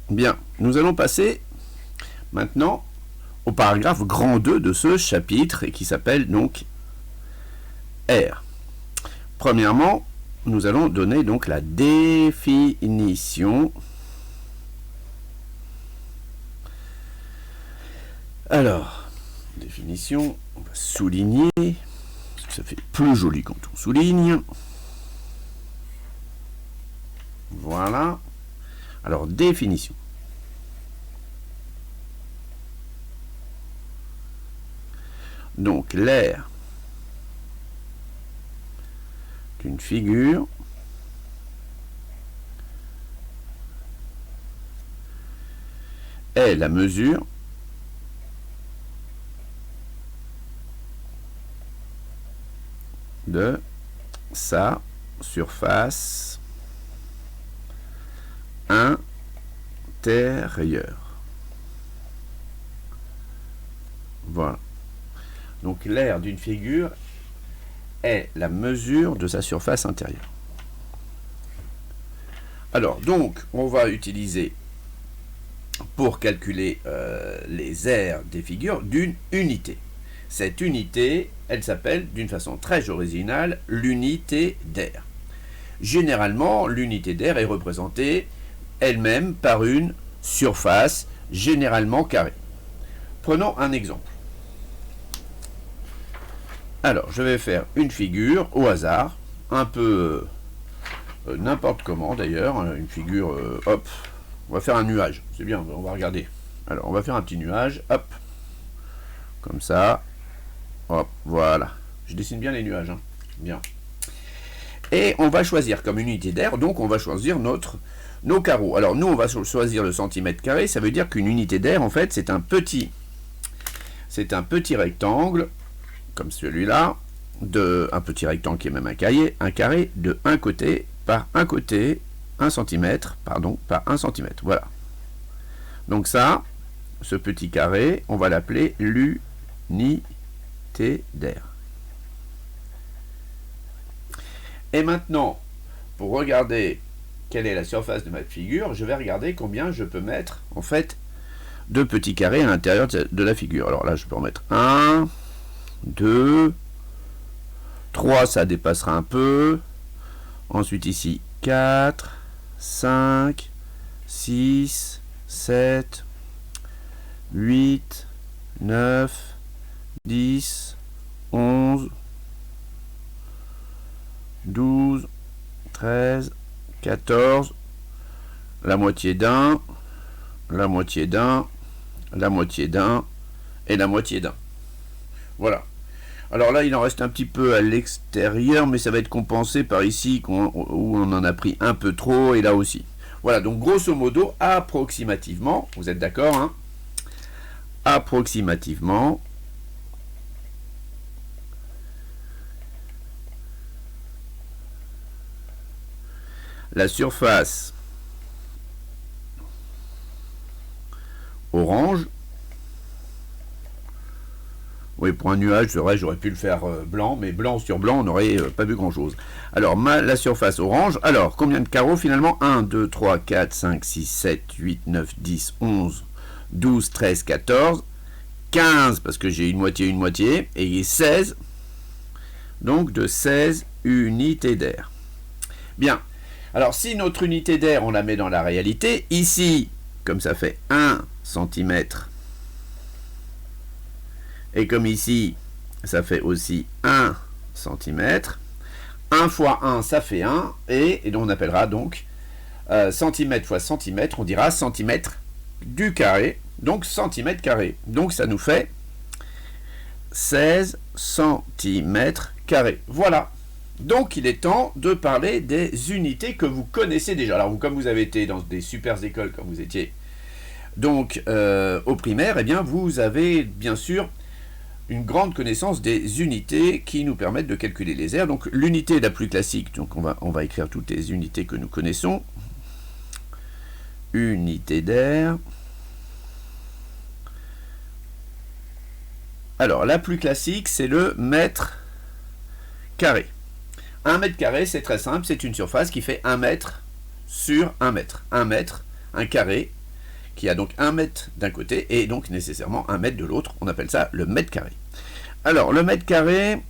Bien, nous allons passer maintenant au paragraphe grand 2 de ce chapitre et qui s'appelle donc R. Premièrement, nous allons donner donc la définition. Alors, définition, on va souligner, parce que ça fait plus joli quand on souligne. Voilà. Alors, définition. Donc, l'aire d'une figure est la mesure de sa surface intérieure. Voilà. Donc l'aire d'une figure est la mesure de sa surface intérieure. Alors, donc, on va utiliser pour calculer les aires des figures d'une unité. Cette unité, elle s'appelle d'une façon très originale l'unité d'aire. Généralement, l'unité d'aire est représentée elle-même par une surface généralement carrée. Prenons un exemple. Alors, je vais faire une figure au hasard, un peu n'importe comment d'ailleurs, une figure, hop, on va faire un nuage, c'est bien, on va regarder. Alors, on va faire un petit nuage, hop, comme ça, hop, voilà. Je dessine bien les nuages, hein. Bien. Et on va choisir comme unité d'aire, donc on va choisir nos carreaux. Alors, nous, on va choisir le centimètre carré, ça veut dire qu'une unité d'aire, en fait, c'est un petit rectangle, comme celui-là, un petit rectangle qui est même un carré de 1 côté par 1 côté, 1 cm, pardon, par 1 cm, voilà. Donc ça, ce petit carré, on va l'appeler l'unité d'aire. Et maintenant, pour regarder quelle est la surface de ma figure, je vais regarder combien je peux mettre, en fait, de petits carrés à l'intérieur de la figure. Alors là, je peux en mettre 1, 2, 3, ça dépassera un peu. Ensuite ici, 4, 5, 6, 7, 8, 9, 10, 11, 12, 13, 14, la moitié d'un, la moitié d'un, la moitié d'un et la moitié d'un. Voilà. Alors là, il en reste un petit peu à l'extérieur, mais ça va être compensé par ici où on en a pris un peu trop, et là aussi. Voilà, donc grosso modo, approximativement, vous êtes d'accord, hein? Approximativement, la surface orange, oui, pour un nuage, c'est vrai, j'aurais pu le faire blanc, mais blanc sur blanc, on n'aurait pas vu grand-chose. Alors, la surface orange, alors, combien de carreaux finalement? 1, 2, 3, 4, 5, 6, 7, 8, 9, 10, 11, 12, 13, 14, 15, parce que j'ai une moitié, et 16, donc de 16 unités d'air. Bien, alors si notre unité d'air, on la met dans la réalité, ici, comme ça fait 1 cm, et comme ici, ça fait aussi 1 cm, 1 fois 1, ça fait 1, et on appellera donc centimètre fois centimètre, on dira centimètre du carré, donc centimètre carré. Donc ça nous fait 16 centimètres carrés. Voilà. Donc il est temps de parler des unités que vous connaissez déjà. Alors comme vous avez été dans des super écoles, comme vous étiez donc au primaire, eh bien vous avez bien sûr une grande connaissance des unités qui nous permettent de calculer les aires. Donc l'unité la plus classique, donc on va écrire toutes les unités que nous connaissons. Unité d'aire. Alors la plus classique, c'est le mètre carré. 1 mètre carré, c'est très simple, c'est une surface qui fait 1 mètre sur 1 mètre. 1 mètre, un carré, qui a donc 1 mètre d'un côté et donc nécessairement 1 mètre de l'autre. On appelle ça le mètre carré. Alors, le mètre carré,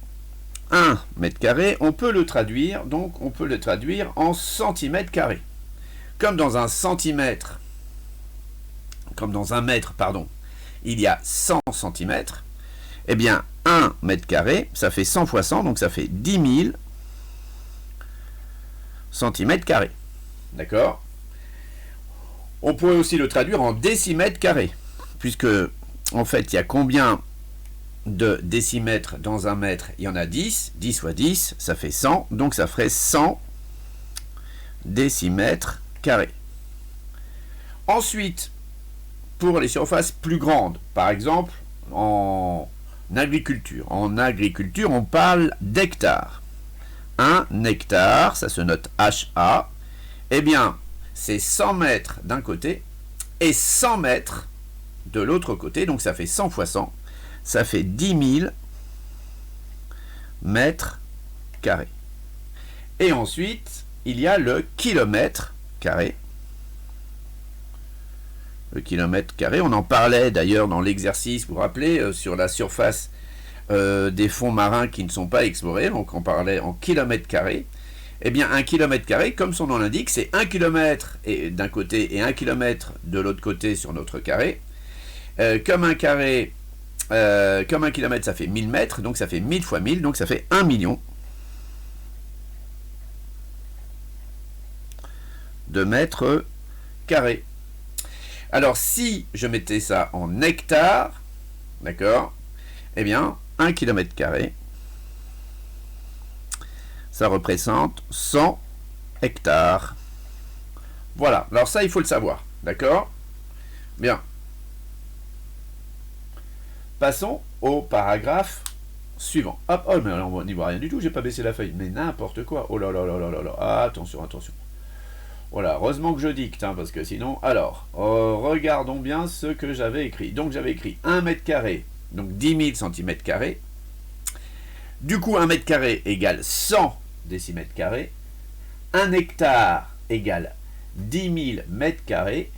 1 mètre carré, on peut le traduire, donc on peut le traduire en centimètres carrés. Comme dans un centimètre, comme dans un mètre, pardon, il y a 100 centimètres, eh bien, 1 mètre carré, ça fait 100 fois 100, donc ça fait 10 000 centimètres carrés. D'accord? On pourrait aussi le traduire en décimètres carrés, puisque, en fait, il y a combien de décimètres dans un mètre? Il y en a 10. 10 fois 10, ça fait 100, donc ça ferait 100 décimètres carrés. Ensuite, pour les surfaces plus grandes, par exemple, en agriculture, on parle d'hectares. Un hectare, ça se note HA, eh bien, c'est 100 mètres d'un côté et 100 mètres de l'autre côté, donc ça fait 100 fois 100, ça fait 10 000 mètres carrés. Et ensuite, il y a le kilomètre carré. Le kilomètre carré, on en parlait d'ailleurs dans l'exercice, vous vous rappelez, sur la surface des fonds marins qui ne sont pas explorés, donc on parlait en kilomètres carrés. Eh bien, un kilomètre carré, comme son nom l'indique, c'est 1 kilomètre d'un côté et 1 kilomètre de l'autre côté sur notre carré. Comme un kilomètre, ça fait 1000 mètres, donc ça fait 1000 fois 1000, donc ça fait 1 million de mètres carrés. Alors, si je mettais ça en hectares, d'accord, eh bien, 1 kilomètre carré, ça représente 100 hectares. Voilà, alors ça, il faut le savoir, d'accord? Bien. Passons au paragraphe suivant. Hop, oh, mais on n'y voit rien du tout, j'ai pas baissé la feuille, mais n'importe quoi. Oh là là là là là là, attention, attention. Voilà, heureusement que je dicte, hein, parce que sinon... Alors, regardons bien ce que j'avais écrit. Donc, j'avais écrit 1 mètre carré, donc 10 000 centimètres carrés. Du coup, 1 mètre carré égale 100 décimètres carrés. 1 hectare égale 10 000 mètres carrés.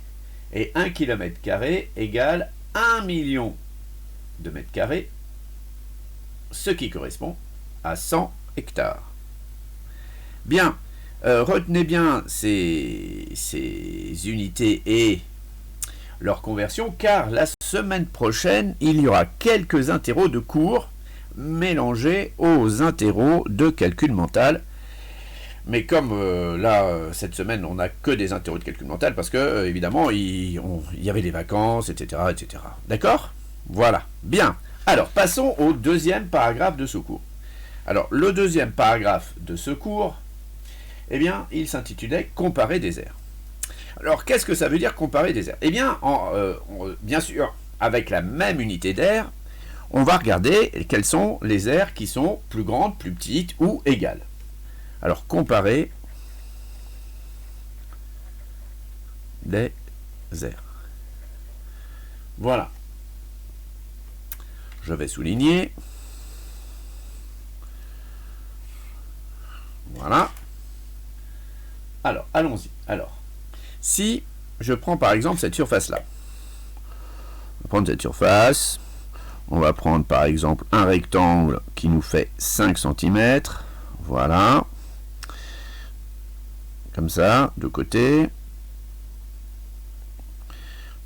Et 1 kilomètre carré égale 1 million de mètres carrés, ce qui correspond à 100 hectares. Bien. Retenez bien ces unités et leur conversion, car la semaine prochaine, il y aura quelques interros de cours mélangés aux interros de calcul mental. Mais comme cette semaine, on n'a que des interros de calcul mental, parce que, évidemment, il y avait les vacances, etc. etc. D'accord? Voilà. Bien. Alors, passons au deuxième paragraphe de ce cours. Alors, le deuxième paragraphe de ce cours, eh bien, il s'intitulait « Comparer des aires ». Alors, qu'est-ce que ça veut dire comparer des aires? Eh bien, bien sûr, avec la même unité d'air, on va regarder quelles sont les aires qui sont plus grandes, plus petites ou égales. Alors, comparer des aires. Voilà. Je vais souligner. Voilà. Alors, allons-y. Alors, si je prends par exemple cette surface-là, on va prendre cette surface, on va prendre par exemple un rectangle qui nous fait 5 cm, voilà, comme ça, de côté,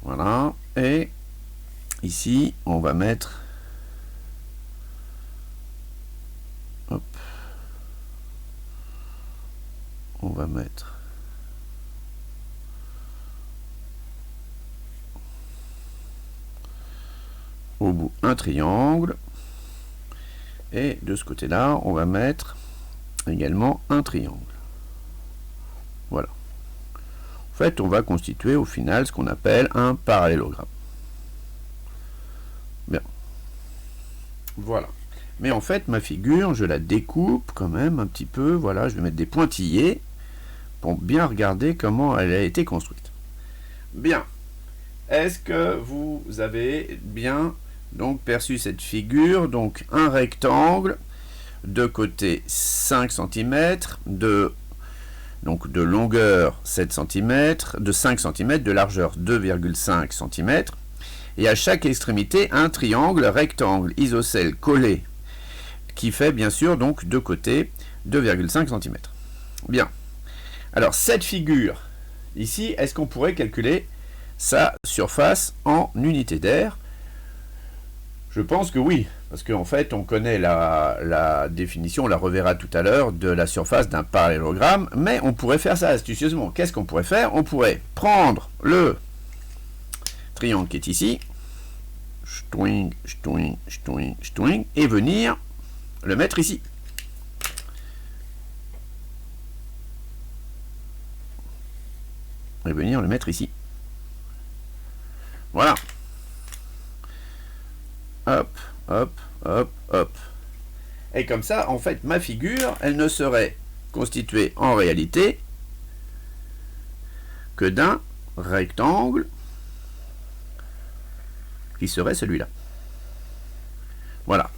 voilà, et ici, on va mettre, hop, on va mettre au bout un triangle et de ce côté là on va mettre également un triangle. Voilà, en fait on va constituer au final ce qu'on appelle un parallélogramme. Bien, voilà. Mais en fait ma figure je la découpe quand même un petit peu, voilà, je vais mettre des pointillés pour bien regarder comment elle a été construite. Bien. Est-ce que vous avez bien donc perçu cette figure? Donc un rectangle, de côté 5 cm, de donc de longueur 7 cm, de 5 cm, de largeur 2,5 cm, et à chaque extrémité un triangle rectangle isocèle collé, qui fait bien sûr donc de côté 2,5 cm. Bien. Alors cette figure, ici, est-ce qu'on pourrait calculer sa surface en unité d'air? Je pense que oui, parce qu'en fait, on connaît la définition, on la reverra tout à l'heure, de la surface d'un parallélogramme, mais on pourrait faire ça astucieusement. Qu'est-ce qu'on pourrait faire? On pourrait prendre le triangle qui est ici, et venir le mettre ici. Et venir le mettre ici. Voilà. Hop, hop, hop, hop. Et comme ça, en fait, ma figure, elle ne serait constituée en réalité que d'un rectangle qui serait celui-là. Voilà.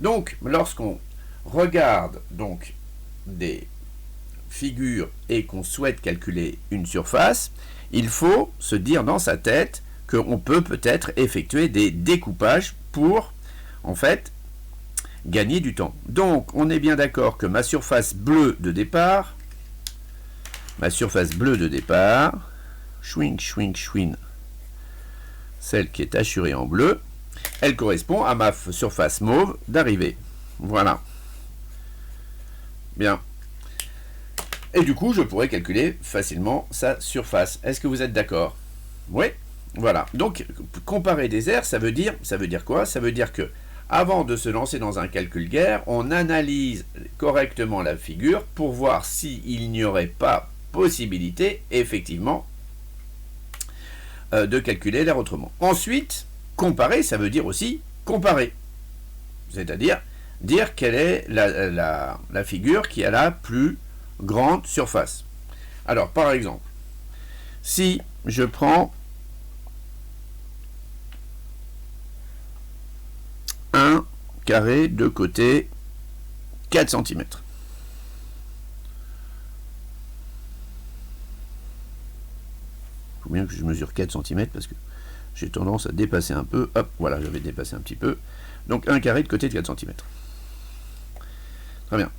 Donc, lorsqu'on regarde donc des figures et qu'on souhaite calculer une surface, il faut se dire dans sa tête qu'on peut peut-être effectuer des découpages pour, en fait, gagner du temps. Donc, on est bien d'accord que ma surface bleue de départ, chouing, celle qui est hachurée en bleu, elle correspond à ma surface mauve d'arrivée. Voilà. Bien. Et du coup, je pourrais calculer facilement sa surface. Est-ce que vous êtes d'accord? Oui. Voilà. Donc, comparer des aires, ça veut dire quoi? Ça veut dire que, avant de se lancer dans un calcul guère, on analyse correctement la figure pour voir s'il n'y aurait pas possibilité, effectivement, de calculer l'air autrement. Ensuite, comparer, ça veut dire aussi comparer. C'est-à-dire, dire quelle est la figure qui a la plus grande surface. Alors, par exemple, si je prends un carré de côté 4 cm. Il faut bien que je mesure 4 cm parce que j'ai tendance à dépasser un peu. Hop, voilà, j'avais dépassé un petit peu. Donc un carré de côté de 4 cm. Très bien.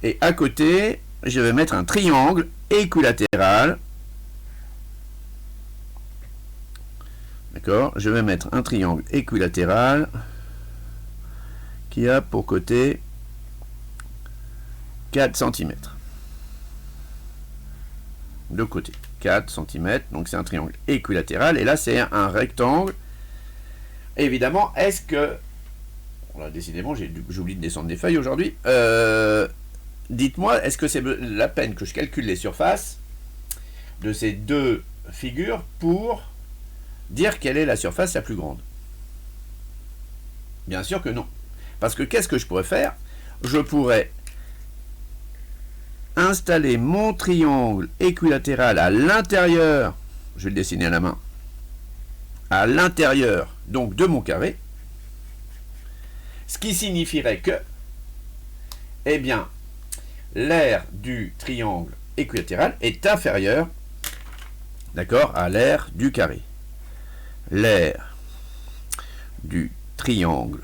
Et à côté, je vais mettre un triangle équilatéral. D'accord? Je vais mettre un triangle équilatéral qui a pour côté 4 cm. De côté. 4 cm. Donc c'est un triangle équilatéral. Et là, c'est un rectangle. Évidemment, est-ce que... Voilà, décidément, j'oublie de descendre des feuilles aujourd'hui. Dites-moi, est-ce que c'est la peine que je calcule les surfaces de ces deux figures pour dire quelle est la surface la plus grande? Bien sûr que non. Parce que qu'est-ce que je pourrais faire? Je pourrais installer mon triangle équilatéral à l'intérieur, je vais le dessiner à la main, à l'intérieur donc de mon carré, ce qui signifierait que, eh bien, l'aire du triangle équilatéral est inférieur, d'accord, à l'aire du carré. L'aire du triangle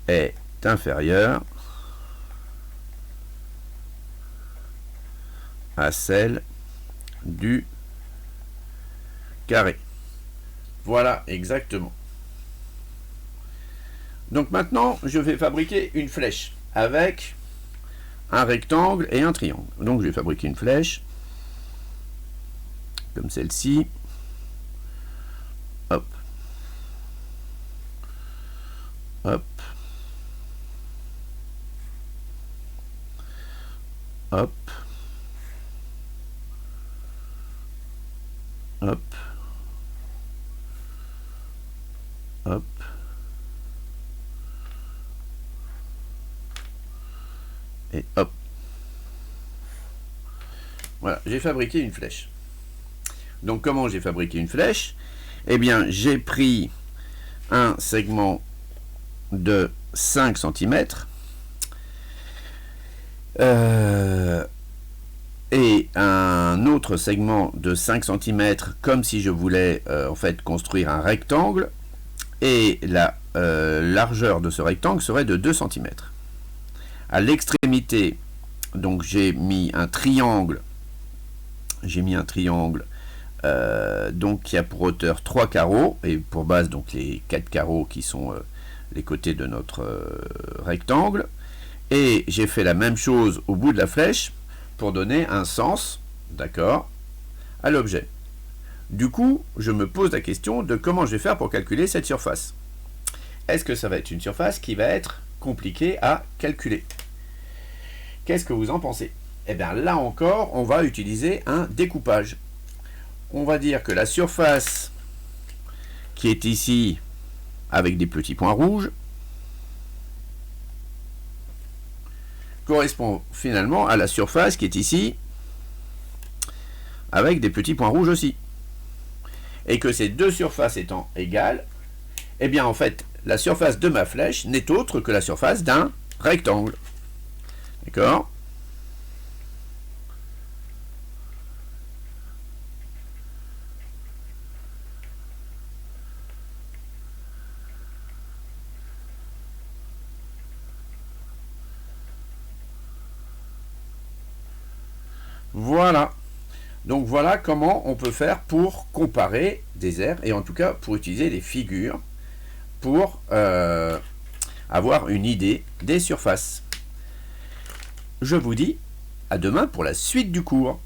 est inférieure à celle du carré. Voilà exactement. Donc maintenant, je vais fabriquer une flèche avec un rectangle et un triangle. Donc je vais fabriquer une flèche comme celle-ci. Hop. Hop. Hop. Hop. Hop. Et hop. Voilà, j'ai fabriqué une flèche. Donc comment j'ai fabriqué une flèche? Eh bien, j'ai pris un segment de 5 cm Et un autre segment de 5 cm, comme si je voulais en fait construire un rectangle, et la largeur de ce rectangle serait de 2 cm. À l'extrémité, donc j'ai mis un triangle, donc qui a pour hauteur 3 carreaux, et pour base donc les 4 carreaux qui sont les côtés de notre rectangle, et j'ai fait la même chose au bout de la flèche, pour donner un sens, d'accord, à l'objet. Du coup, je me pose la question de comment je vais faire pour calculer cette surface. Est-ce que ça va être une surface qui va être compliquée à calculer? Qu'est-ce que vous en pensez? Eh bien là encore, on va utiliser un découpage. On va dire que la surface qui est ici, avec des petits points rouges, correspond finalement à la surface qui est ici, avec des petits points rouges aussi. Et que ces deux surfaces étant égales, eh bien en fait, la surface de ma flèche n'est autre que la surface d'un rectangle. D'accord? Voilà. Donc voilà comment on peut faire pour comparer des aires, et en tout cas pour utiliser les figures pour avoir une idée des surfaces. Je vous dis à demain pour la suite du cours.